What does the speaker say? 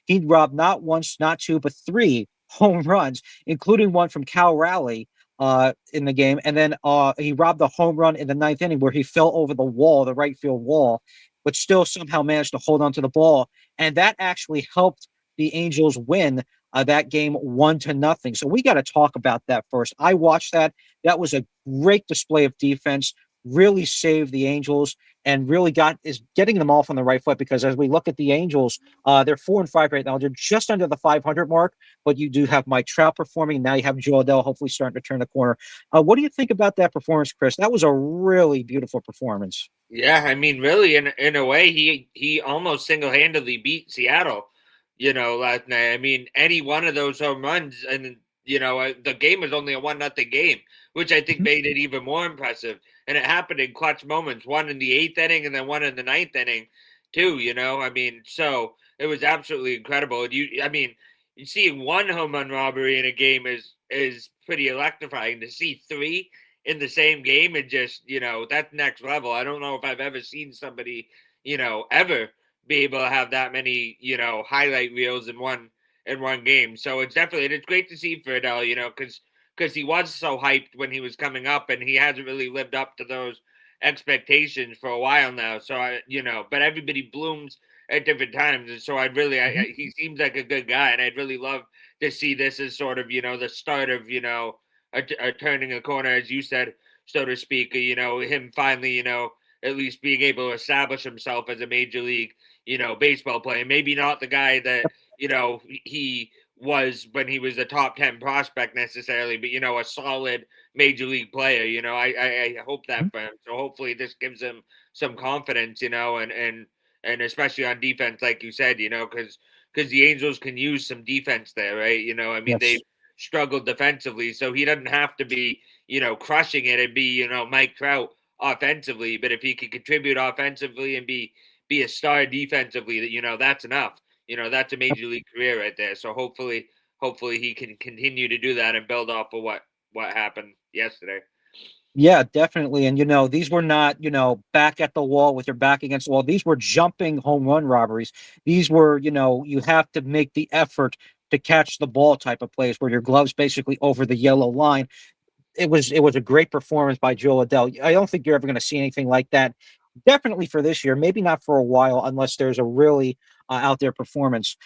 He robbed not once, not two, but three home runs, including one from Cal Raleigh in the game. And then he robbed the home run in the ninth inning where he fell over the wall, the right field wall, but still somehow managed to hold on to the ball. And that actually helped the Angels win that game 1-0. So we got to talk about that first. I watched that. That was a great display of defense. Really saved the Angels and really is getting them off on the right foot because as we look at the Angels, they're 4-5 right now. They're just under the 500 mark, but you do have Mike Trout performing. Now you have Jo Adell hopefully starting to turn the corner. What do you think about that performance, Khris? That was a really beautiful performance. Yeah, I mean, really, in a way, he almost single handedly beat Seattle. Last night. I mean, any one of those home runs, and the game was only a 1-0 game, which I think Mhm. made it even more impressive. And it happened in clutch moments, one in the eighth inning and then one in the ninth inning, too. I mean, so it was absolutely incredible. And I mean, seeing one home run robbery in a game is pretty electrifying. To see three in the same game and just that's next level. I don't know if I've ever seen somebody ever be able to have that many highlight reels in one game. So it's great to see for Adele, because he was so hyped when he was coming up and he hasn't really lived up to those expectations for a while now. So but everybody blooms at different times, and so Mhm. he seems like a good guy, and I'd really love to see this as sort of the start of a turning a corner, as you said, so to speak. Him finally, at least being able to establish himself as a major league, baseball player. Maybe not the guy that he was when he was a top 10 prospect necessarily, but a solid major league player. I hope that for him. So hopefully this gives him some confidence, and especially on defense, like you said, because the Angels can use some defense there, right? I mean they Yes. struggled defensively, so he doesn't have to be, crushing it and be, Mike Trout offensively. But if he can contribute offensively and be a star defensively, that that's enough. That's a major league career right there. So hopefully he can continue to do that and build off of what happened yesterday. Yeah, definitely. And these were not, back at the wall with your back against the wall. These were jumping home run robberies. These were, you have to make the effort to catch the ball type of plays where your gloves basically over the yellow line. It was a great performance by Jo Adell. I don't think you're ever going to see anything like that. Definitely for this year, maybe not for a while, unless there's a really out there performance.